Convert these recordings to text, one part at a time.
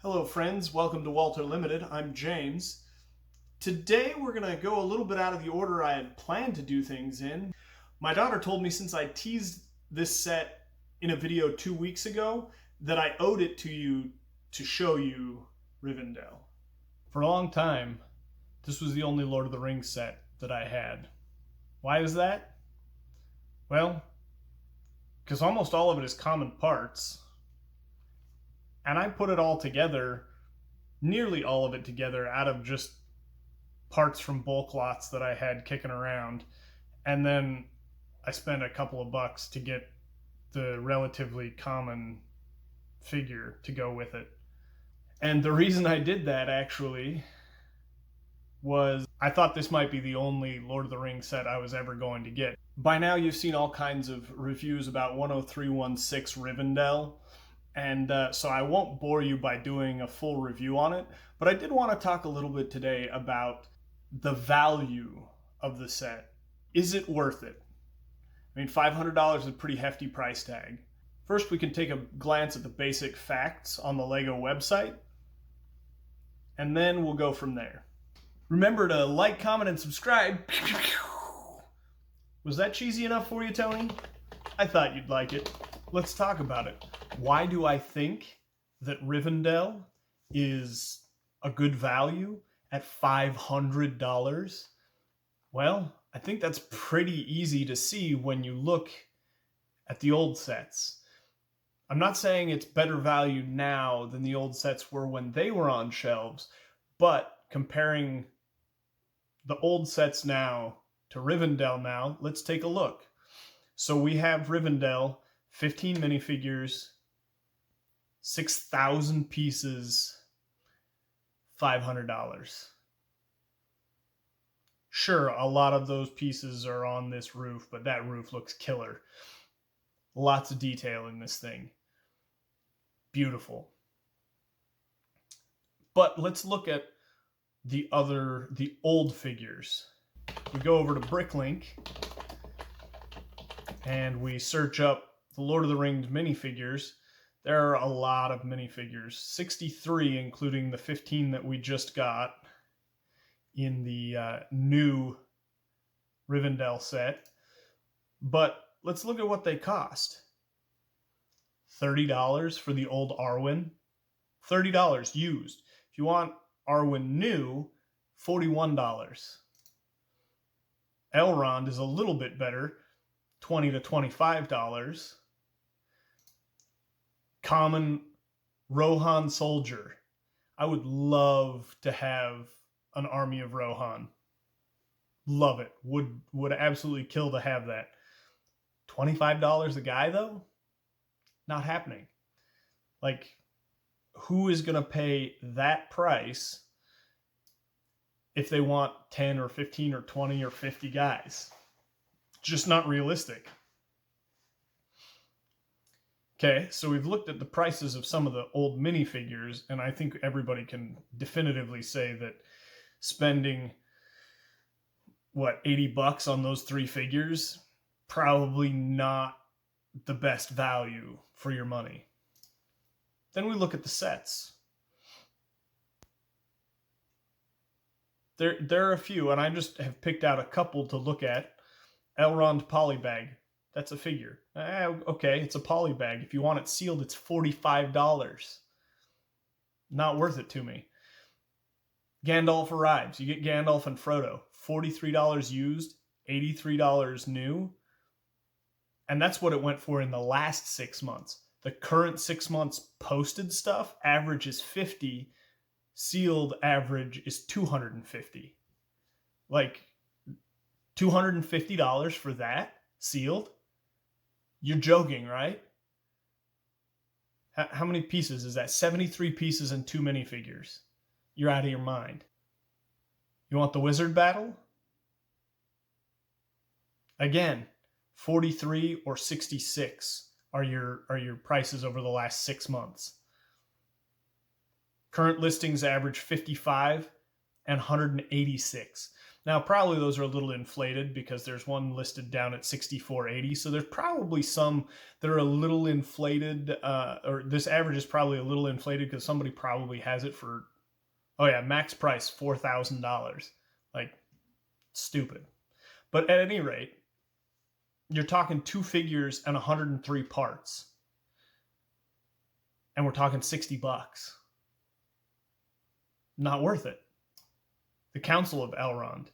Hello friends, welcome to Walter Limited. I'm James. Today we're going to go a little bit out of the order I had planned to do things in. My daughter told me since I teased this set in a video 2 weeks ago that I owed it to you to show you Rivendell. For a long time, this was the only Lord of the Rings set that I had. Why is that? Well, because almost all of it is common parts. And I put it all together, nearly all of it together, out of just parts from bulk lots that I had kicking around. And then I spent a couple of bucks to get the relatively common figure to go with it. And the reason I did that actually was I thought this might be the only Lord of the Rings set I was ever going to get. By now you've seen all kinds of reviews about 10316 Rivendell. And so I won't bore you by doing a full review on it, but I did want to talk a little bit today about the value of the set. Is it worth it? I mean, $500 is a pretty hefty price tag. First, we can take a glance at the basic facts on the LEGO website, and then we'll go from there. Remember to like, comment, and subscribe. Was that cheesy enough for you, Tony? I thought you'd like it. Let's talk about it. Why do I think that Rivendell is a good value at $500? Well, I think that's pretty easy to see when you look at the old sets. I'm not saying it's better value now than the old sets were when they were on shelves, but comparing the old sets now to Rivendell now, let's take a look. So we have Rivendell, 15 minifigures, 6,000 pieces, $500. Sure, a lot of those pieces are on this roof, but that roof looks killer. Lots of detail in this thing. Beautiful. But let's look at the old figures. We go over to Bricklink and we search up the Lord of the Rings minifigures. There are a lot of minifigures, 63, including the 15 that we just got in the new Rivendell set. But let's look at what they cost. $30 for the old Arwen. $30 used. If you want Arwen new, $41. Elrond is a little bit better, $20 to $25. Common Rohan soldier. I would love to have an army of Rohan. Love it. Would absolutely kill to have that. $25 a guy though? Not happening. Like, who is going to pay that price if they want 10 or 15 or 20 or 50 guys? Just not realistic. Okay, so we've looked at the prices of some of the old minifigures, and I think everybody can definitively say that spending, $80 on those 3 figures, probably not the best value for your money. Then we look at the sets. There are a few, and I just have picked out a couple to look at. Elrond Polybag. That's a figure. Okay, it's a polybag. If you want it sealed, it's $45. Not worth it to me. Gandalf arrives. You get Gandalf and Frodo. $43 used, $83 new. And that's what it went for in the last 6 months. The current 6 months posted stuff average is $50. Sealed average is $250. Like, $250 for that sealed? You're joking, right? How many pieces is that? 73 pieces and 2 minifigures. You're out of your mind. You want the wizard battle? Again, 43 or 66 are your prices over the last 6 months. Current listings average 55 and 186. Now, probably those are a little inflated because there's one listed down at 64.80. So there's probably some that are a little inflated, or this average is probably a little inflated because somebody probably has it for, oh yeah, max price $4,000. Like, stupid. But at any rate, you're talking 2 figures and 103 parts. And we're talking $60. Not worth it. The Council of Elrond.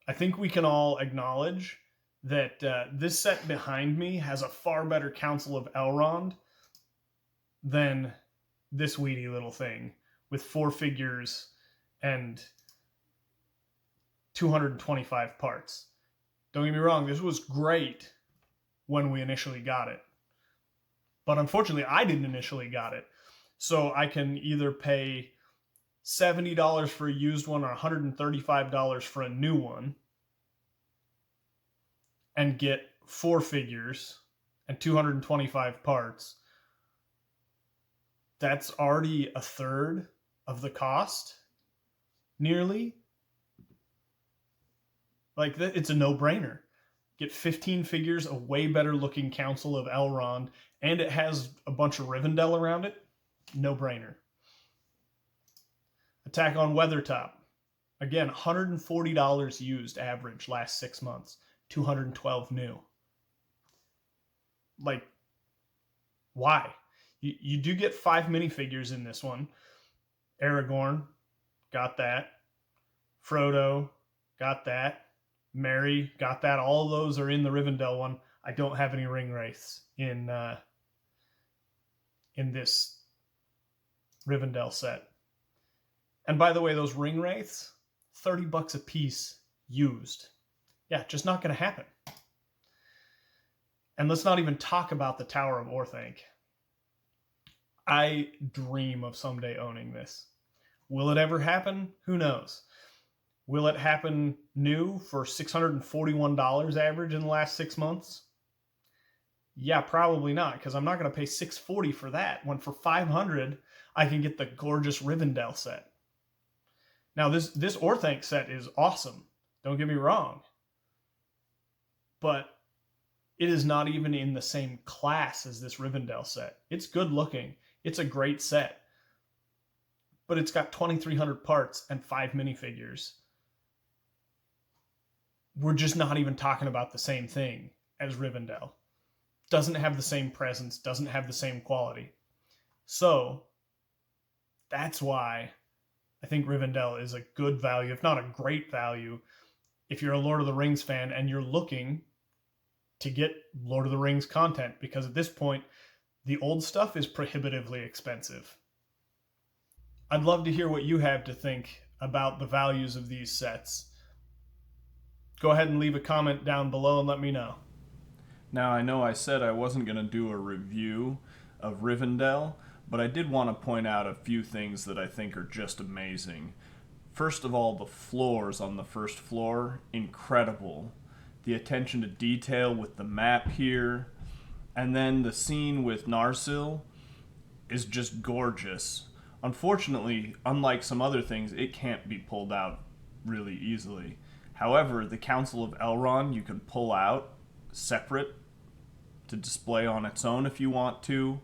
I think we can all acknowledge that this set behind me has a far better Council of Elrond than this weedy little thing with 4 figures and 225 parts. Don't get me wrong, this was great when we initially got it. But unfortunately, I didn't initially got it. So I can either pay $70 for a used one or $135 for a new one and get 4 figures and 225 parts. That's already a third of the cost, nearly. Like, it's a no-brainer. Get 15 figures, a way better looking Council of Elrond, and it has a bunch of Rivendell around it. No-brainer. Attack on Weathertop. Again, $140 used average last 6 months. 212 new. Like, why? You do get 5 minifigures in this one. Aragorn, got that. Frodo, got that. Merry, got that. All of those are in the Rivendell one. I don't have any ring wraiths in this Rivendell set. And by the way, those ring wraiths, $30 a piece used. Yeah, just not going to happen. And let's not even talk about the Tower of Orthanc. I dream of someday owning this. Will it ever happen? Who knows? Will it happen new for $641 average in the last 6 months? Yeah, probably not, because I'm not going to pay $640 for that, when for $500 I can get the gorgeous Rivendell set. Now, this Orthanc set is awesome. Don't get me wrong. But it is not even in the same class as this Rivendell set. It's good looking. It's a great set. But it's got 2,300 parts and 5 minifigures. We're just not even talking about the same thing as Rivendell. Doesn't have the same presence, doesn't have the same quality. So, that's why I think Rivendell is a good value, if not a great value, if you're a Lord of the Rings fan and you're looking to get Lord of the Rings content, because at this point, the old stuff is prohibitively expensive. I'd love to hear what you have to think about the values of these sets. Go ahead and leave a comment down below and let me know. Now, I know I said I wasn't going to do a review of Rivendell, but I did want to point out a few things that I think are just amazing. First of all, the floors on the first floor, incredible. The attention to detail with the map here, and then the scene with Narsil is just gorgeous. Unfortunately, unlike some other things, it can't be pulled out really easily. However, the Council of Elrond you can pull out separate to display on its own if you want to.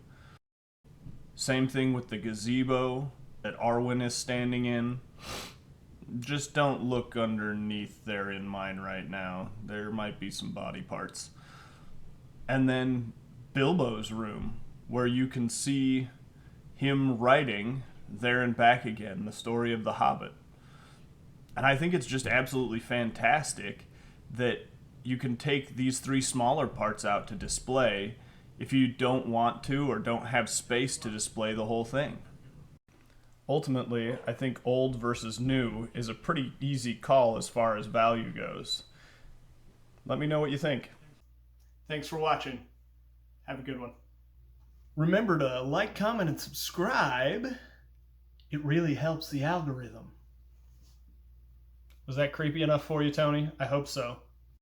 Same thing with the gazebo that Arwen is standing in. Just don't look underneath there in mine right now. There might be some body parts. And then Bilbo's room, where you can see him writing There and Back Again, the story of the Hobbit. And I think it's just absolutely fantastic that you can take these 3 smaller parts out to display if you don't want to or don't have space to display the whole thing. Ultimately, I think old versus new is a pretty easy call as far as value goes. Let me know what you think. Thanks for watching. Have a good one. Remember to like, comment, and subscribe. It really helps the algorithm. Was that creepy enough for you, Tony? I hope so.